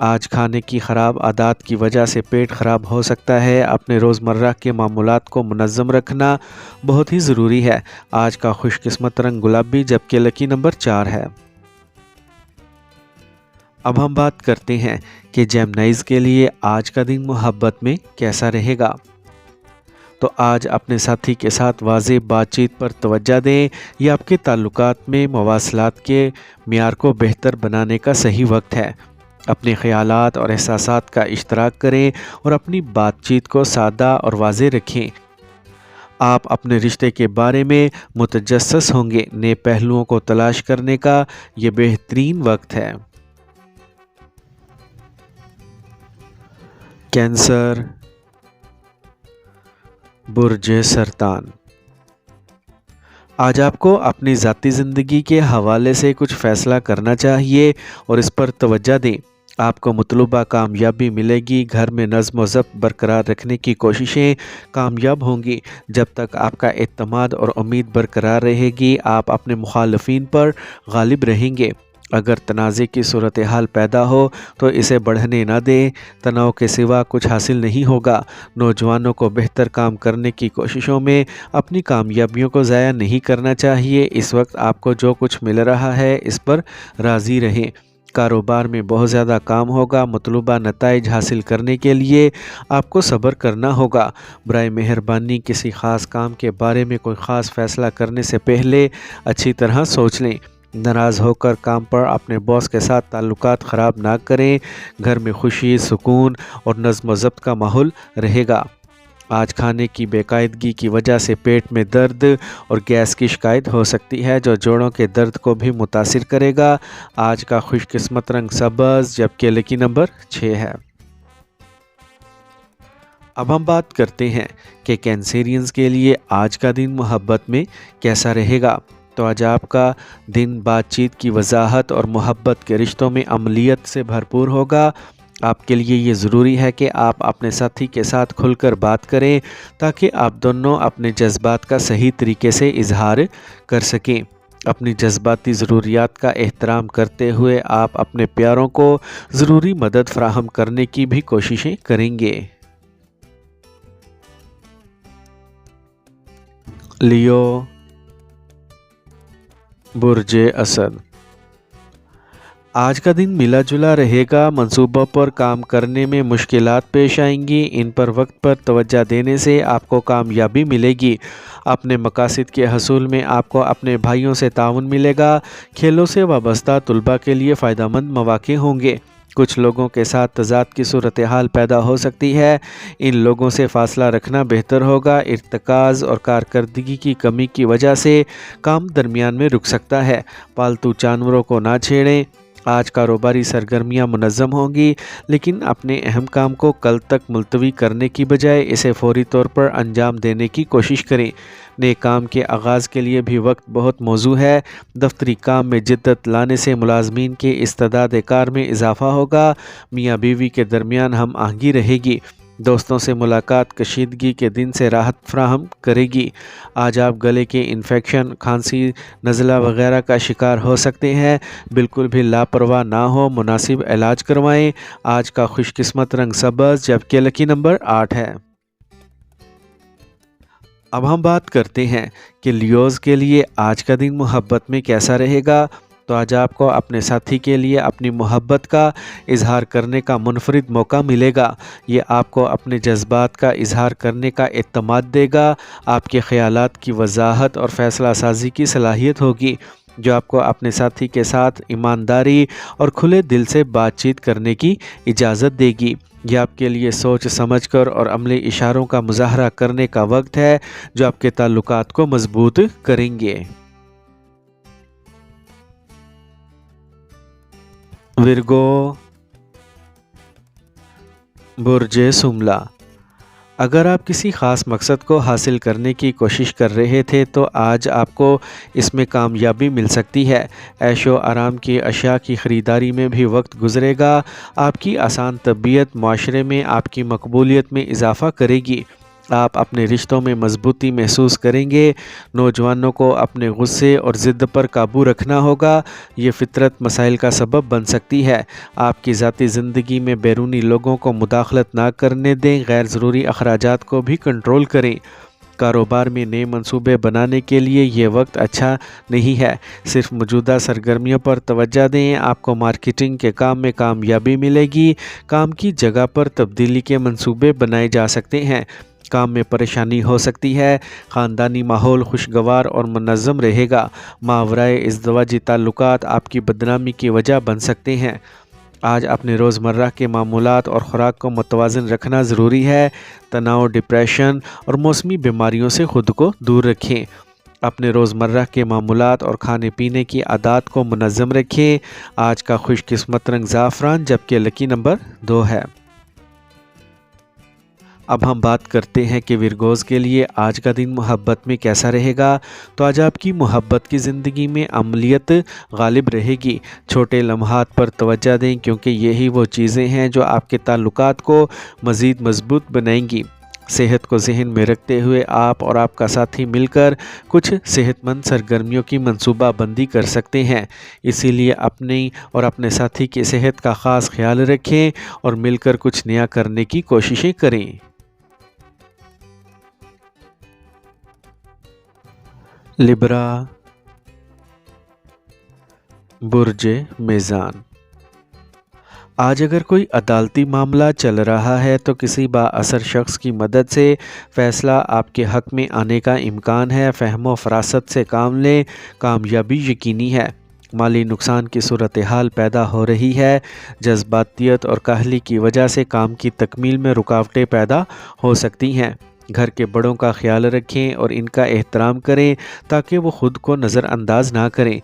آج کھانے کی خراب عادات کی وجہ سے پیٹ خراب ہو سکتا ہے۔ اپنے روزمرہ کے معمولات کو منظم رکھنا بہت ہی ضروری ہے۔ آج کا خوش قسمت رنگ گلابی جبکہ لکی نمبر 4 ہے۔ اب ہم بات کرتے ہیں کہ جیمنائز کے لیے آج کا دن محبت میں کیسا رہے گا۔ تو آج اپنے ساتھی کے ساتھ واضح بات چیت پر توجہ دیں۔ یہ آپ کے تعلقات میں مواصلات کے معیار کو بہتر بنانے کا صحیح وقت ہے۔ اپنے خیالات اور احساسات کا اشتراک کریں اور اپنی بات چیت کو سادہ اور واضح رکھیں۔ آپ اپنے رشتے کے بارے میں متجسس ہوں گے۔ نئے پہلوؤں کو تلاش کرنے کا یہ بہترین وقت ہے۔ کینسر، برج سرطان۔ آج آپ کو اپنی ذاتی زندگی کے حوالے سے کچھ فیصلہ کرنا چاہیے اور اس پر توجہ دیں۔ آپ کو مطلوبہ کامیابی ملے گی۔ گھر میں نظم و ضبط برقرار رکھنے کی کوششیں کامیاب ہوں گی۔ جب تک آپ کا اعتماد اور امید برقرار رہے گی، آپ اپنے مخالفین پر غالب رہیں گے۔ اگر تنازع کی صورتحال پیدا ہو تو اسے بڑھنے نہ دیں۔ تناؤ کے سوا کچھ حاصل نہیں ہوگا۔ نوجوانوں کو بہتر کام کرنے کی کوششوں میں اپنی کامیابیوں کو ضائع نہیں کرنا چاہیے۔ اس وقت آپ کو جو کچھ مل رہا ہے اس پر راضی رہیں۔ کاروبار میں بہت زیادہ کام ہوگا۔ مطلوبہ نتائج حاصل کرنے کے لیے آپ کو صبر کرنا ہوگا۔ برائے مہربانی کسی خاص کام کے بارے میں کوئی خاص فیصلہ کرنے سے پہلے اچھی طرح سوچ لیں۔ ناراض ہو کر کام پر اپنے باس کے ساتھ تعلقات خراب نہ کریں۔ گھر میں خوشی، سکون اور نظم و ضبط کا ماحول رہے گا۔ آج کھانے کی بے قاعدگی کی وجہ سے پیٹ میں درد اور گیس کی شکایت ہو سکتی ہے جو جوڑوں کے درد کو بھی متاثر کرے گا۔ آج کا خوش قسمت رنگ سبز جبکہ لکی نمبر 6 ہے۔ اب ہم بات کرتے ہیں کہ کینسیرینز کے لیے آج کا دن محبت میں کیسا رہے گا۔ تو آج آپ کا دن بات چیت کی وضاحت اور محبت کے رشتوں میں عملیت سے بھرپور ہوگا۔ آپ کے لیے یہ ضروری ہے کہ آپ اپنے ساتھی کے ساتھ کھل کر بات کریں تاکہ آپ دونوں اپنے جذبات کا صحیح طریقے سے اظہار کر سکیں۔ اپنی جذباتی ضروریات کا احترام کرتے ہوئے آپ اپنے پیاروں کو ضروری مدد فراہم کرنے کی بھی کوششیں کریں گے۔ لیو، برج اسد۔ آج کا دن ملا جلا رہے گا۔ منصوبوں پر کام کرنے میں مشکلات پیش آئیں گی۔ ان پر وقت پر توجہ دینے سے آپ کو کامیابی ملے گی۔ اپنے مقاصد کے حصول میں آپ کو اپنے بھائیوں سے تعاون ملے گا۔ کھیلوں سے وابستہ طلباء کے لیے فائدہ مند مواقع ہوں گے۔ کچھ لوگوں کے ساتھ تضاد کی صورتحال پیدا ہو سکتی ہے۔ ان لوگوں سے فاصلہ رکھنا بہتر ہوگا۔ ارتکاز اور کارکردگی کی کمی کی وجہ سے کام درمیان میں رک سکتا ہے۔ پالتو جانوروں کو نہ چھیڑیں۔ آج کاروباری سرگرمیاں منظم ہوں گی، لیکن اپنے اہم کام کو کل تک ملتوی کرنے کی بجائے اسے فوری طور پر انجام دینے کی کوشش کریں۔ نئے کام کے آغاز کے لیے بھی وقت بہت موزوں ہے۔ دفتری کام میں جدت لانے سے ملازمین کے استعداد کار میں اضافہ ہوگا۔ میاں بیوی کے درمیان ہم آہنگی رہے گی۔ دوستوں سے ملاقات کشیدگی کے دن سے راحت فراہم کرے گی۔ آج آپ گلے کے انفیکشن، کھانسی، نزلہ وغیرہ کا شکار ہو سکتے ہیں۔ بالکل بھی لاپرواہ نہ ہو، مناسب علاج کروائیں۔ آج کا خوش قسمت رنگ سبز جبکہ لکی نمبر 8 ہے۔ اب ہم بات کرتے ہیں کہ لیوز کے لیے آج کا دن محبت میں کیسا رہے گا۔ تو آج آپ کو اپنے ساتھی کے لیے اپنی محبت کا اظہار کرنے کا منفرد موقع ملے گا۔ یہ آپ کو اپنے جذبات کا اظہار کرنے کا اعتماد دے گا۔ آپ کے خیالات کی وضاحت اور فیصلہ سازی کی صلاحیت ہوگی جو آپ کو اپنے ساتھی کے ساتھ ایمانداری اور کھلے دل سے بات چیت کرنے کی اجازت دے گی۔ یہ آپ کے لیے سوچ سمجھ کر اور عملی اشاروں کا مظاہرہ کرنے کا وقت ہے جو آپ کے تعلقات کو مضبوط کریں گے۔ ورگو، برج شملہ۔ اگر آپ کسی خاص مقصد کو حاصل کرنے کی کوشش کر رہے تھے تو آج آپ کو اس میں کامیابی مل سکتی ہے۔ عیش و آرام کی اشیاء کی خریداری میں بھی وقت گزرے گا۔ آپ کی آسان طبیعت معاشرے میں آپ کی مقبولیت میں اضافہ کرے گی۔ آپ اپنے رشتوں میں مضبوطی محسوس کریں گے۔ نوجوانوں کو اپنے غصے اور ضد پر قابو رکھنا ہوگا، یہ فطرت مسائل کا سبب بن سکتی ہے۔ آپ کی ذاتی زندگی میں بیرونی لوگوں کو مداخلت نہ کرنے دیں، غیر ضروری اخراجات کو بھی کنٹرول کریں۔ کاروبار میں نئے منصوبے بنانے کے لیے یہ وقت اچھا نہیں ہے، صرف موجودہ سرگرمیوں پر توجہ دیں۔ آپ کو مارکیٹنگ کے کام میں کامیابی ملے گی، کام کی جگہ پر تبدیلی کے منصوبے بنائے جا سکتے ہیں۔ کام میں پریشانی ہو سکتی ہے، خاندانی ماحول خوشگوار اور منظم رہے گا۔ ماورائے ازدواجی تعلقات آپ کی بدنامی کی وجہ بن سکتے ہیں۔ آج اپنے روزمرہ کے معمولات اور خوراک کو متوازن رکھنا ضروری ہے۔ تناؤ، ڈپریشن اور موسمی بیماریوں سے خود کو دور رکھیں۔ اپنے روزمرہ کے معمولات اور کھانے پینے کی عادات کو منظم رکھیں۔ آج کا خوش قسمت رنگ زعفران جبکہ لکی نمبر 2 ہے۔ اب ہم بات کرتے ہیں کہ ورگوز کے لیے آج کا دن محبت میں کیسا رہے گا۔ تو آج آپ کی محبت کی زندگی میں عملیت غالب رہے گی۔ چھوٹے لمحات پر توجہ دیں کیونکہ یہی وہ چیزیں ہیں جو آپ کے تعلقات کو مزید مضبوط بنائیں گی۔ صحت کو ذہن میں رکھتے ہوئے آپ اور آپ کا ساتھی مل کر کچھ صحت مند سرگرمیوں کی منصوبہ بندی کر سکتے ہیں۔ اسی لیے اپنی اور اپنے ساتھی کی صحت کا خاص خیال رکھیں اور مل کر کچھ نیا کرنے کی کوششیں کریں۔ لبرا، برج میزان۔ آج اگر کوئی عدالتی معاملہ چل رہا ہے تو کسی بااثر شخص کی مدد سے فیصلہ آپ کے حق میں آنے کا امکان ہے۔ فہم و فراست سے کام لیں، کامیابی یقینی ہے۔ مالی نقصان کی صورتحال پیدا ہو رہی ہے۔ جذباتیت اور کاہلی کی وجہ سے کام کی تکمیل میں رکاوٹیں پیدا ہو سکتی ہیں۔ گھر کے بڑوں کا خیال رکھیں اور ان کا احترام کریں تاکہ وہ خود کو نظر انداز نہ کریں۔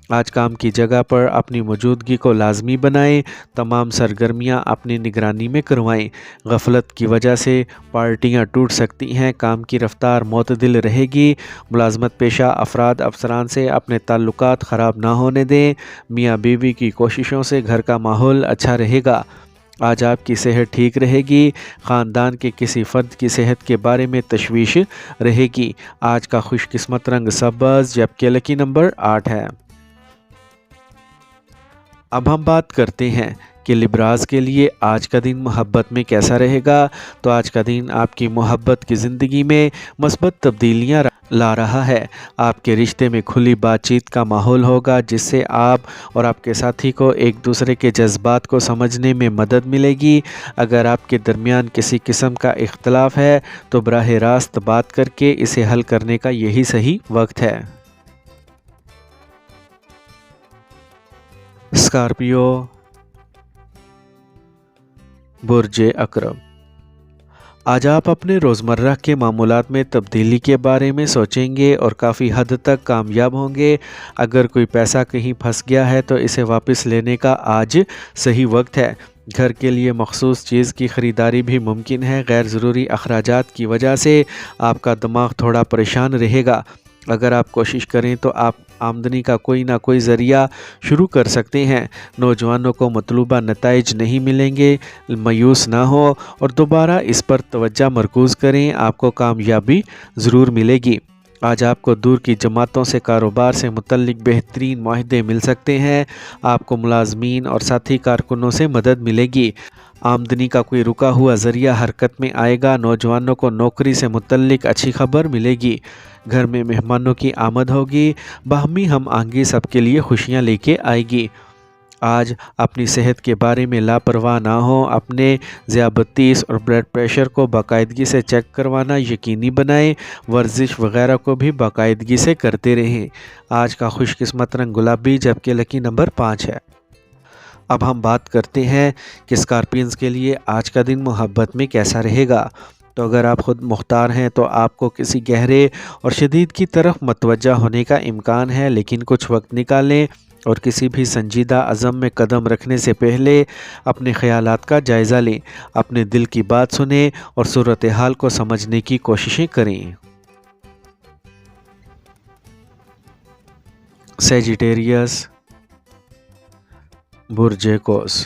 آج کام کی جگہ پر اپنی موجودگی کو لازمی بنائیں، تمام سرگرمیاں اپنی نگرانی میں کروائیں۔ غفلت کی وجہ سے پارٹیاں ٹوٹ سکتی ہیں، کام کی رفتار معتدل رہے گی۔ ملازمت پیشہ افراد افسران سے اپنے تعلقات خراب نہ ہونے دیں۔ میاں بیوی کی کوششوں سے گھر کا ماحول اچھا رہے گا۔ آج آپ کی صحت ٹھیک رہے گی، خاندان کے کسی فرد کی صحت کے بارے میں تشویش رہے گی۔ آج کا خوش قسمت رنگ سبز جبکہ لکی نمبر 8 ہے۔ اب ہم بات کرتے ہیں کہ لبراز کے لیے آج کا دن محبت میں کیسا رہے گا۔ تو آج کا دن آپ کی محبت کی زندگی میں مثبت تبدیلیاں لا رہا ہے۔ آپ کے رشتے میں کھلی بات چیت کا ماحول ہوگا جس سے آپ اور آپ کے ساتھی کو ایک دوسرے کے جذبات کو سمجھنے میں مدد ملے گی۔ اگر آپ کے درمیان کسی قسم کا اختلاف ہے تو براہ راست بات کر کے اسے حل کرنے کا یہی صحیح وقت ہے۔ اسکارپیو، برج عقرب۔ آج آپ اپنے روزمرہ کے معمولات میں تبدیلی کے بارے میں سوچیں گے اور کافی حد تک کامیاب ہوں گے۔ اگر کوئی پیسہ کہیں پھنس گیا ہے تو اسے واپس لینے کا آج صحیح وقت ہے۔ گھر کے لیے مخصوص چیز کی خریداری بھی ممکن ہے۔ غیر ضروری اخراجات کی وجہ سے آپ کا دماغ تھوڑا پریشان رہے گا۔ اگر آپ کوشش کریں تو آپ آمدنی کا کوئی نہ کوئی ذریعہ شروع کر سکتے ہیں۔ نوجوانوں کو مطلوبہ نتائج نہیں ملیں گے، مایوس نہ ہو اور دوبارہ اس پر توجہ مرکوز کریں، آپ کو کامیابی ضرور ملے گی۔ آج آپ کو دور کی جماعتوں سے کاروبار سے متعلق بہترین معاہدے مل سکتے ہیں۔ آپ کو ملازمین اور ساتھی کارکنوں سے مدد ملے گی۔ آمدنی کا کوئی رکا ہوا ذریعہ حرکت میں آئے گا۔ نوجوانوں کو نوکری سے متعلق اچھی خبر ملے گی۔ گھر میں مہمانوں کی آمد ہوگی، باہمی ہم آہنگی سب کے لیے خوشیاں لے کے آئے گی۔ آج اپنی صحت کے بارے میں لاپرواہ نہ ہوں، اپنے ذیابیطس اور بلڈ پریشر کو باقاعدگی سے چیک کروانا یقینی بنائیں، ورزش وغیرہ کو بھی باقاعدگی سے کرتے رہیں۔ آج کا خوش قسمت رنگ گلابی جبکہ لکی نمبر 5 ہے۔ اب ہم بات کرتے ہیں کہ اسکارپینز کے لیے آج کا دن محبت میں کیسا رہے گا۔ تو اگر آپ خود مختار ہیں تو آپ کو کسی گہرے اور شدید کی طرف متوجہ ہونے کا امکان ہے، لیکن کچھ وقت نکالیں اور کسی بھی سنجیدہ عزم میں قدم رکھنے سے پہلے اپنے خیالات کا جائزہ لیں، اپنے دل کی بات سنیں اور صورتحال کو سمجھنے کی کوششیں کریں۔ سیجیٹیریس، برج قوس۔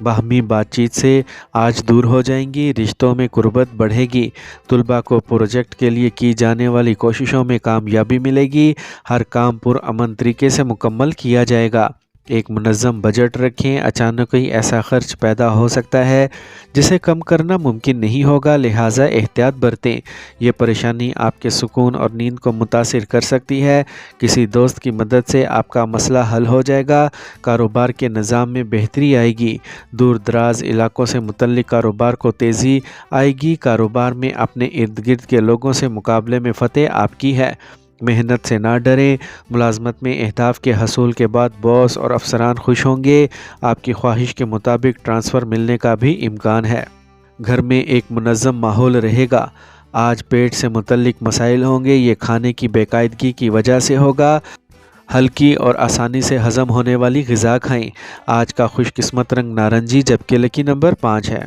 باہمی بات چیت سے آج دور ہو جائیں گی، رشتوں میں قربت بڑھے گی، طلباء کو پروجیکٹ کے لیے کی جانے والی کوششوں میں کامیابی ملے گی، ہر کام پرامن طریقے سے مکمل کیا جائے گا۔ ایک منظم بجٹ رکھیں، اچانک کوئی ایسا خرچ پیدا ہو سکتا ہے جسے کم کرنا ممکن نہیں ہوگا، لہٰذا احتیاط برتیں۔ یہ پریشانی آپ کے سکون اور نیند کو متاثر کر سکتی ہے۔ کسی دوست کی مدد سے آپ کا مسئلہ حل ہو جائے گا، کاروبار کے نظام میں بہتری آئے گی، دور دراز علاقوں سے متعلق کاروبار کو تیزی آئے گی، کاروبار میں اپنے ارد گرد کے لوگوں سے مقابلے میں فتح آپ کی ہے۔ محنت سے نہ ڈریں، ملازمت میں اہداف کے حصول کے بعد باس اور افسران خوش ہوں گے، آپ کی خواہش کے مطابق ٹرانسفر ملنے کا بھی امکان ہے۔ گھر میں ایک منظم ماحول رہے گا، آج پیٹ سے متعلق مسائل ہوں گے، یہ کھانے کی بے قاعدگی کی وجہ سے ہوگا، ہلکی اور آسانی سے ہضم ہونے والی غذا کھائیں۔ آج کا خوش قسمت رنگ نارنجی جبکہ لکی نمبر 5 ہے۔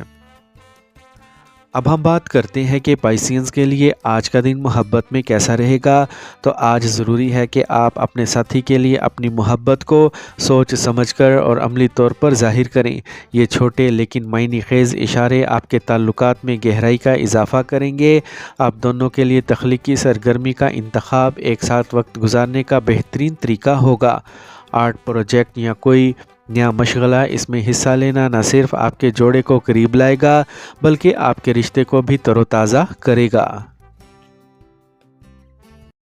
اب ہم بات کرتے ہیں کہ پائسینز کے لیے آج کا دن محبت میں کیسا رہے گا۔ تو آج ضروری ہے کہ آپ اپنے ساتھی کے لیے اپنی محبت کو سوچ سمجھ کر اور عملی طور پر ظاہر کریں۔ یہ چھوٹے لیکن معنی خیز اشارے آپ کے تعلقات میں گہرائی کا اضافہ کریں گے۔ آپ دونوں کے لیے تخلیقی سرگرمی کا انتخاب ایک ساتھ وقت گزارنے کا بہترین طریقہ ہوگا۔ آرٹ پروجیکٹ یا کوئی نیا مشغلہ، اس میں حصہ لینا نہ صرف آپ کے جوڑے کو قریب لائے گا بلکہ آپ کے رشتے کو بھی تر و تازہ کرے گا۔